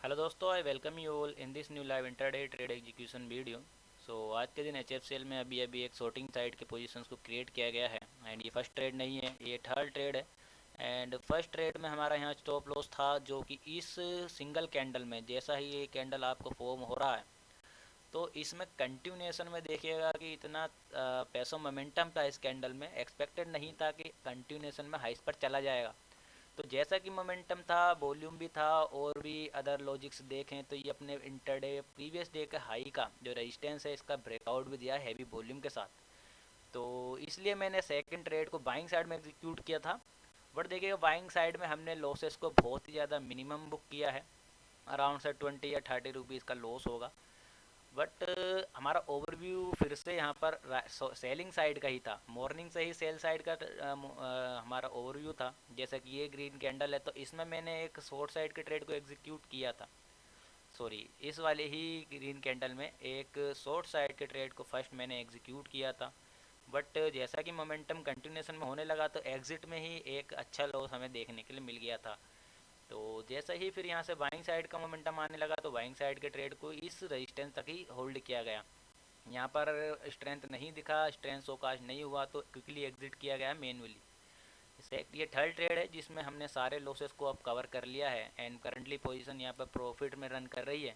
Hello दोस्तों, I welcome you all in this new live intraday trade execution video. आज के दिन HFCL में अभी अभी एक शॉर्टिंग साइड के पोजीशंस को क्रिएट किया गया है। एंड ये फर्स्ट ट्रेड नहीं है, ये थर्ड ट्रेड है। एंड फर्स्ट ट्रेड में हमारा यहाँ स्टॉप लॉस था, जो कि इस सिंगल कैंडल में जैसा ही ये कैंडल आपको फॉर्म हो रहा है, तो इसमें कंटिन्यूएशन में देखिएगा कि इतना पैसा मोमेंटम था इस कैंडल में, एक्सपेक्टेड नहीं था कि कंटिन्यूएशन में हाइस पर चला जाएगा। तो जैसा कि मोमेंटम था, वॉल्यूम भी था, और भी अदर लॉजिक्स देखें तो ये अपने इंटरडे प्रीवियस डे का हाई का जो रेजिस्टेंस है, इसका ब्रेकआउट भी दिया हैवी वॉल्यूम के साथ। तो इसलिए मैंने सेकंड ट्रेड को बाइंग साइड में एग्जीक्यूट किया था। बट देखिएगा, बाइंग साइड में हमने लॉसेस को बहुत ही ज़्यादा मिनिमम बुक किया है। अराउंड से 20 या 30 रुपीज़ का लॉस होगा। बट हमारा ओवरव्यू फिर से यहाँ पर सेलिंग साइड का ही था, मॉर्निंग से ही सेल साइड का हमारा ओवरव्यू था। जैसा कि ये ग्रीन कैंडल है, तो इसमें मैंने एक शॉर्ट साइड के ट्रेड को एग्जीक्यूट किया था। सॉरी, इस वाले ही ग्रीन कैंडल में एक शॉर्ट साइड के ट्रेड को फर्स्ट मैंने एग्जीक्यूट किया था। बट जैसा कि मोमेंटम कंटिन्यूशन में होने लगा, तो एग्जिट में ही एक अच्छा लॉस हमें देखने के लिए मिल गया था। तो जैसा ही फिर यहाँ से बाइंग साइड का मोमेंटम आने लगा, तो बाइंग साइड के ट्रेड को इस रेजिस्टेंस तक ही होल्ड किया गया। यहाँ पर स्ट्रेंथ नहीं दिखा, स्ट्रेंथ शोकास्ट नहीं हुआ, तो क्विकली एग्जिट किया गया मैनुअली। इसे ये थर्ड ट्रेड है जिसमें हमने सारे लॉसेस को अब कवर कर लिया है। एंड करंटली पोजीशन यहाँ पर प्रॉफिट में रन कर रही है।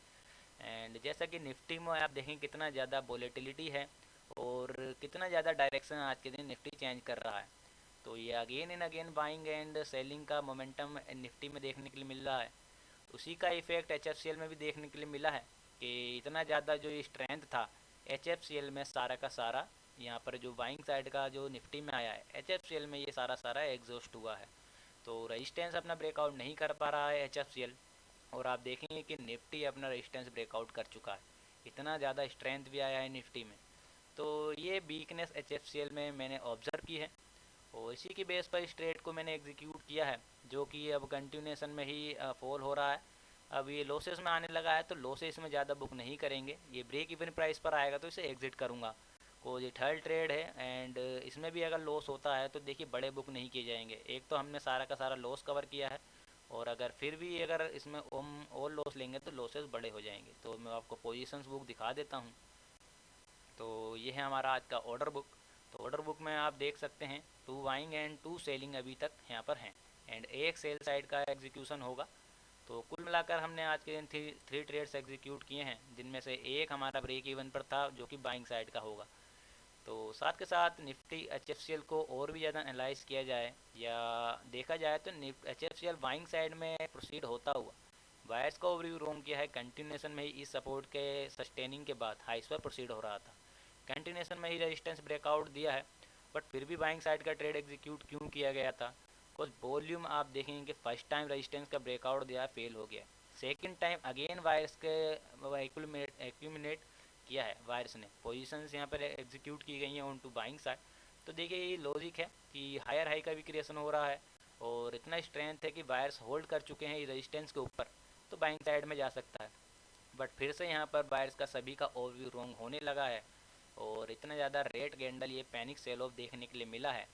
एंड जैसा कि निफ्टी में आप देखें कितना ज़्यादा वोलेटिलिटी है और कितना ज़्यादा डायरेक्शन आज के दिन निफ्टी चेंज कर रहा है। तो ये again and again buying and selling का मोमेंटम निफ्टी में देखने के लिए मिल रहा है। उसी का इफेक्ट एच में भी देखने के लिए मिला है कि इतना ज़्यादा जो स्ट्रेंथ था एच में, सारा का सारा यहाँ पर जो बाइंग साइड का जो निफ्टी में आया है, एच में ये सारा सारा एग्जॉस्ट हुआ है। तो रेजिस्टेंस अपना ब्रेकआउट नहीं कर पा रहा है एच, और आप देखेंगे कि निफ्टी अपना रेजिस्टेंस ब्रेकआउट कर चुका है। इतना ज़्यादा स्ट्रेंथ भी आया है निफ्टी में। तो ये वीकनेस एच में मैंने ऑब्जर्व की है, और इसी की बेस पर इस ट्रेड को मैंने एग्जीक्यूट किया है, जो कि अब कंटिन्यूएशन में ही फॉल हो रहा है। अब ये लॉसेस में आने लगा है, तो लॉसेस में ज़्यादा बुक नहीं करेंगे। ये ब्रेक इवन प्राइस पर आएगा तो इसे एग्जिट करूँगा। को ये थर्ड ट्रेड है, एंड इसमें भी अगर लॉस होता है तो देखिए बड़े बुक नहीं किए जाएंगे। एक तो हमने सारा का सारा लॉस कवर किया है, और अगर फिर भी अगर इसमें हम और लॉस लेंगे तो लॉसेस बड़े हो जाएंगे। तो मैं आपको पोजीशंस बुक दिखा देता हूँ। तो ये है हमारा आज का ऑर्डर बुक। तो ऑर्डर बुक में आप देख सकते हैं 2 बाइंग एंड 2 सेलिंग अभी तक यहाँ पर हैं, एंड एक सेल साइड का एग्जीक्यूशन होगा। तो कुल मिलाकर हमने आज के दिन थ्री ट्रेड्स एग्जीक्यूट किए हैं, जिनमें से एक हमारा ब्रेक इवन पर था, जो कि बाइंग साइड का होगा। तो साथ के साथ निफ्टी एच को और भी ज़्यादा एनालाइज किया जाए या देखा जाए, तो एच बाइंग साइड में प्रोसीड होता हुआ बायर्स का ओवरव्यू रोम किया है। कंटिन्यूएशन में ही इस सपोर्ट के सस्टेनिंग के बाद हाइस पर प्रोसीड हो रहा था। कंटिन्यूएशन में ही रेजिस्टेंस ब्रेकआउट दिया है, बट फिर भी बाइंग साइड का ट्रेड एग्जीक्यूट क्यों किया गया था? कुछ वॉल्यूम आप देखेंगे कि फर्स्ट टाइम रेजिस्टेंस का ब्रेकआउट दिया, फेल हो गया। सेकंड टाइम अगेन वायर्स के एक्यूमिनेट किया है, वायर्स ने पोजीशंस यहाँ पर एग्जीक्यूट की गई हैं ऑन टू बाइंग साइड। तो देखिए ये लॉजिक है कि हायर हाई का भी क्रिएशन हो रहा है, और इतना स्ट्रेंथ है कि वायर्स होल्ड कर चुके हैं रेजिस्टेंस के ऊपर, तो बाइंग साइड में जा सकता है। बट फिर से यहाँ पर बायर्स का सभी का ओवरव्यू रॉन्ग होने लगा है, और इतना ज़्यादा रेट कैंडल ये पैनिक सेल ऑफ देखने के लिए मिला है।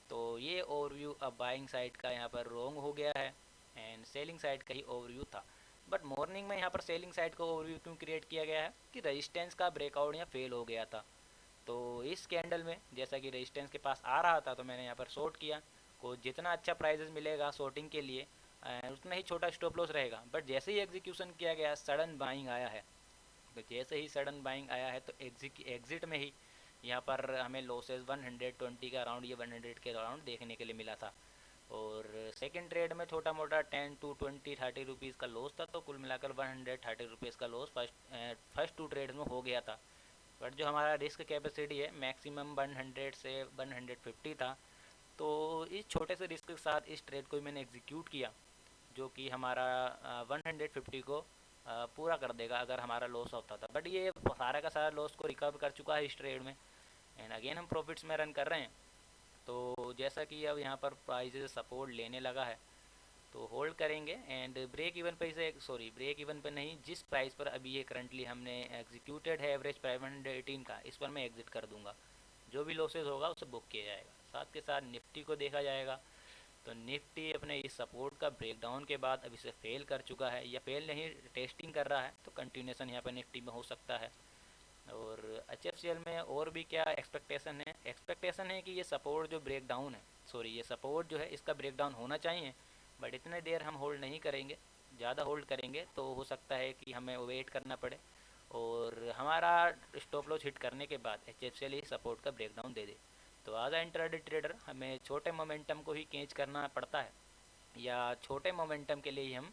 तो ये ओवरव्यू अब बाइंग साइड का यहाँ पर रॉन्ग हो गया है, एंड सेलिंग साइड का ही ओवरव्यू था। बट मॉर्निंग में यहाँ पर सेलिंग साइड का ओवरव्यू क्यों क्रिएट किया गया है कि रेजिस्टेंस का ब्रेकआउट यहाँ फेल हो गया था। तो इस कैंडल में जैसा कि रेजिस्टेंस के पास आ रहा था, तो मैंने यहाँ पर शॉर्ट किया। को जितना अच्छा प्राइजेस मिलेगा शॉर्टिंग के लिए, उतना ही छोटा स्टॉप लॉस रहेगा। बट जैसे ही एग्जीक्यूशन किया गया, सडन बाइंग आया है। तो जैसे ही सडन बाइंग आया है, तो एग्जिट में ही यहाँ पर हमें लॉसेस 120 के अराउंड, ये 100 के अराउंड देखने के लिए मिला था। और सेकंड ट्रेड में छोटा मोटा 10 to 20 30 रुपीज़ का लॉस था, तो कुल मिलाकर 130 रुपीज़ का लॉस फर्स्ट 2 ट्रेड में हो गया था। बट जो हमारा रिस्क कैपेसिटी है मैक्सिमम 100 से 150 था। तो इस छोटे से रिस्क के साथ इस ट्रेड को मैंने एग्जीक्यूट किया, जो कि हमारा 150 को पूरा कर देगा अगर हमारा लॉस होता था। बट ये सारा का सारा लॉस को रिकवर कर चुका है इस ट्रेड में, एंड अगेन हम प्रॉफिट्स में रन कर रहे हैं। तो जैसा कि अब यहाँ पर प्राइजेस सपोर्ट लेने लगा है, तो होल्ड करेंगे। एंड ब्रेक इवन पे से, सॉरी ब्रेक इवन पे नहीं, जिस प्राइस पर अभी ये करंटली हमने एग्जीक्यूटेड है एवरेज 518 का, इस पर मैं एग्जिट कर दूंगा। जो भी लॉसेज होगा उसे बुक किया जाएगा। साथ के साथ निफ्टी को देखा जाएगा, तो निफ्टी अपने इस सपोर्ट का ब्रेकडाउन के बाद अब इसे फेल कर चुका है, या फेल नहीं, टेस्टिंग कर रहा है, तो कंटिन्यूशन यहाँ पर निफ्टी में हो सकता है। और एच एफ सी एल में और भी क्या एक्सपेक्टेशन है, एक्सपेक्टेशन है कि ये सपोर्ट जो ब्रेकडाउन है, सॉरी ये सपोर्ट जो है इसका ब्रेकडाउन होना चाहिए, बट इतने देर हम होल्ड नहीं करेंगे। ज़्यादा होल्ड करेंगे तो हो सकता है कि हमें वेट करना पड़े, और हमारा स्टॉप लॉस हिट करने के बाद एच एफ सी एल ही सपोर्ट का ब्रेकडाउन दे दे। तो एज अ इंट्राडे ट्रेडर हमें छोटे मोमेंटम को ही कैच करना पड़ता है, या छोटे मोमेंटम के लिए ही हम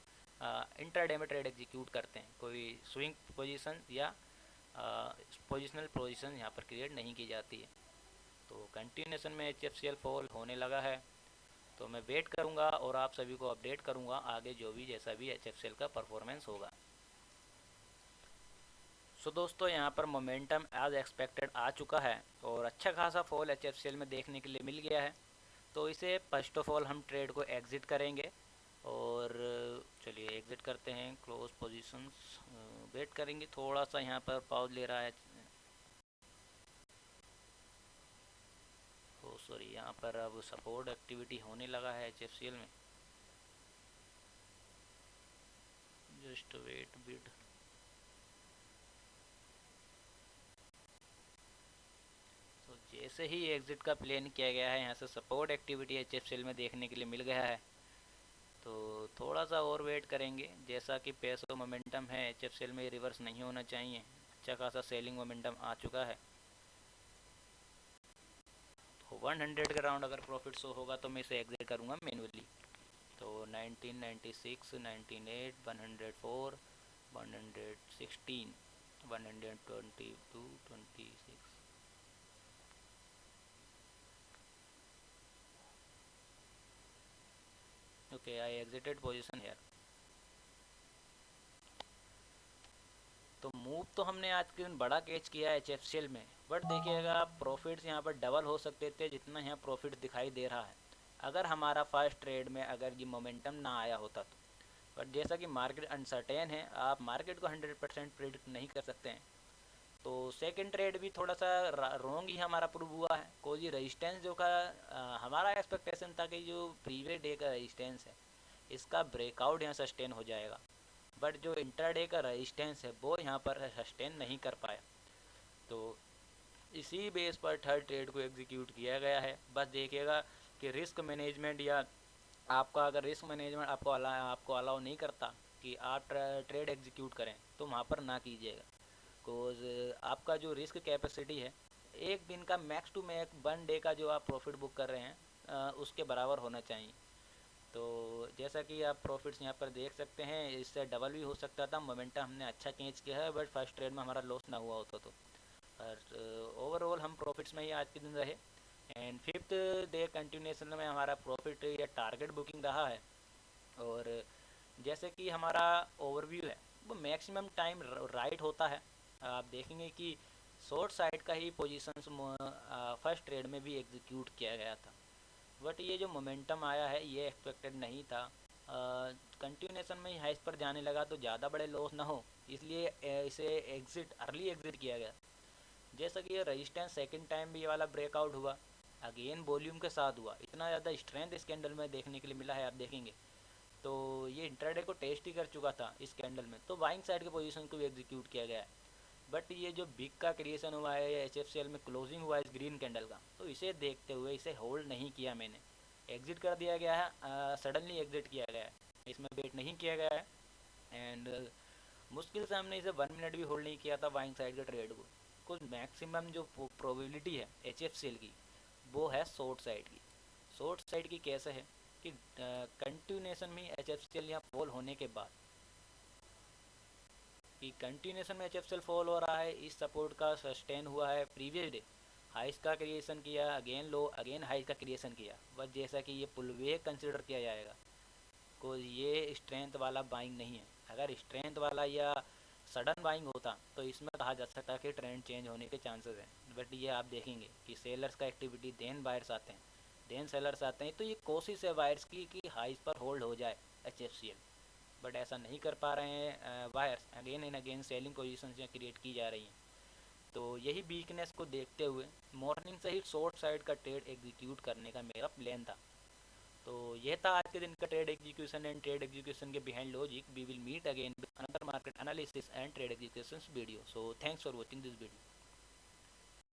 इंट्राडे में ट्रेड एग्जीक्यूट करते हैं। कोई स्विंग पोजीशन या पोजिशनल पोजीशन यहाँ पर क्रिएट नहीं की जाती है। तो कंटिन्यूशन में H F C L fall होने लगा है, तो मैं वेट करूँगा और आप सभी को अपडेट करूँगा आगे जो भी जैसा भी एच एफ सी एल का परफॉर्मेंस होगा। सो दोस्तों, यहाँ पर मोमेंटम एज एक्सपेक्टेड आ चुका है और अच्छा खासा fall H F C L में देखने के लिए मिल गया है। तो इसे फर्स्ट ऑफ ऑल हम ट्रेड को एग्ज़िट करेंगे, और चलिए एग्ज़िट करते हैं, क्लोज पोजीशंस, वेट करेंगे थोड़ा सा, यहाँ पर पॉज ले रहा है। ओ सॉरी, यहाँ पर अब सपोर्ट एक्टिविटी होने लगा है एच एफ सी एल में, जस्ट वेट बिट। तो जैसे ही एग्ज़िट का प्लान किया गया है, यहाँ से support activity H F C L में देखने के लिए मिल गया है। तो थोड़ा सा और वेट करेंगे, जैसा कि पैसो मोमेंटम है एच एफ सी एल में रिवर्स नहीं होना चाहिए, अच्छा खासा सेलिंग मोमेंटम आ चुका है। तो 100 का राउंड अगर प्रॉफिट शो होगा तो मैं इसे एग्जिट करूँगा मैनुअली। तो 1996, 98, 104, 116, 122, 26। ओके, आई एग्जिटेड पोजीशन हेयर। तो मूव तो हमने आज के दिन बड़ा कैच किया है एच एफ सी एल में, बट देखिएगा प्रॉफिट्स यहाँ पर डबल हो सकते थे जितना यहाँ प्रॉफिट दिखाई दे रहा है, अगर हमारा फर्स्ट ट्रेड में अगर ये मोमेंटम ना आया होता तो। बट जैसा कि मार्केट अनसर्टेन है, आप मार्केट को 100% प्रिडिक्ट नहीं कर सकते हैं, तो सेकंड ट्रेड भी थोड़ा सा रॉन्ग ही हमारा प्रूव हुआ है। कोई ये रजिस्टेंस जो का हमारा एक्सपेक्टेशन था कि जो प्रीवियस डे का रजिस्टेंस है इसका ब्रेकआउट यहाँ सस्टेन हो जाएगा, बट जो इंटरडे का रजिस्टेंस है वो यहाँ पर सस्टेन नहीं कर पाया। तो इसी बेस पर थर्ड ट्रेड को एग्जीक्यूट किया गया है। बस देखिएगा कि रिस्क मैनेजमेंट, या आपका अगर रिस्क मैनेजमेंट आपको अलाउ नहीं करता कि आप ट्रेड एग्जीक्यूट करें, तो वहाँ पर ना कीजिएगा। बिकॉज आपका जो रिस्क कैपेसिटी है, एक दिन का मैक्स टू मैक्स 1 डे का जो आप प्रॉफिट बुक कर रहे हैं उसके बराबर होना चाहिए। तो जैसा कि आप प्रॉफिट्स यहाँ पर देख सकते हैं, इससे डबल भी हो सकता था। मोमेंटम हमने अच्छा कैच किया है, बट फर्स्ट ट्रेड में हमारा लॉस ना हुआ होता तो। और ओवरऑल हम प्रॉफिट्स में ही आज के दिन रहे, एंड फिफ्थ डे कंटिन्यूशन में हमारा प्रॉफिट या टारगेट बुकिंग रहा है। और जैसे कि हमारा ओवरव्यू है वो मैक्सिमम टाइम राइट होता है। आप देखेंगे कि शॉर्ट साइड का ही पोजीशंस फर्स्ट ट्रेड में भी एग्जीक्यूट किया गया था, बट ये जो मोमेंटम आया है ये एक्सपेक्टेड नहीं था। कंटिन्यूशन में ही हाइस पर जाने लगा तो ज़्यादा बड़े लॉस ना हो, इसलिए इसे अर्ली एग्जिट किया गया। जैसा कि ये रजिस्टेंस सेकंड टाइम भी ये वाला ब्रेकआउट हुआ, अगेन वॉल्यूम के साथ हुआ, इतना ज़्यादा स्ट्रेंथ इस कैंडल में देखने के लिए मिला है, आप देखेंगे। तो ये इंट्राडे को टेस्ट ही कर चुका था इस कैंडल में, तो बाइंग साइड के पोजीशन को भी एग्जीक्यूट किया गया है। बट ये जो बिग का क्रिएशन हुआ है एच एफ सी एल में, क्लोजिंग हुआ है इस ग्रीन कैंडल का, तो इसे देखते हुए इसे होल्ड नहीं किया मैंने, एग्जिट कर दिया गया है, सडनली एग्जिट किया गया है, इसमें वेट नहीं किया गया है। एंड मुश्किल से हमने इसे 1 मिनट भी होल्ड नहीं किया था बाइंग साइड के ट्रेड को। कुछ मैक्सिमम जो प्रोबेबिलिटी है एच एफ सी एल की, वो है शॉर्ट साइड की। शॉर्ट साइड की कैसे है कि कंटिन्यूशन में एच एफ सी एल यहाँ फॉल होने के बाद, कि कंटिन्यूशन में H F C L fall हो रहा है, इस सपोर्ट का सस्टेन हुआ है, प्रीवियस डे हाइस का क्रिएशन किया, अगेन लो, अगेन हाइस का क्रिएशन किया, बस जैसा कि ये पुलवे कंसिडर किया जाएगा, को ये स्ट्रेंथ वाला बाइंग नहीं है। अगर स्ट्रेंथ वाला या सडन बाइंग होता तो इसमें कहा जा सकता कि ट्रेंड चेंज होने के चांसेस हैं, बट ये आप देखेंगे कि सेलर्स का एक्टिविटी, देन बायर्स आते हैं, देन सेलर्स आते हैं, तो ये कोशिश है बायर्स की कि हाइस पर होल्ड हो जाए H F C L, but ऐसा नहीं कर पा रहे हैं buyers, again and again selling position create की जा रही हैं। तो यही वीकनेस को देखते हुए मॉर्निंग से ही शॉर्ट साइड का ट्रेड एग्जीक्यूट करने का मेरा प्लान था। तो यह था आज के दिन का trade execution and trade execution के behind logic. We will meet again with another market analysis and trade execution video. So thanks for watching this video.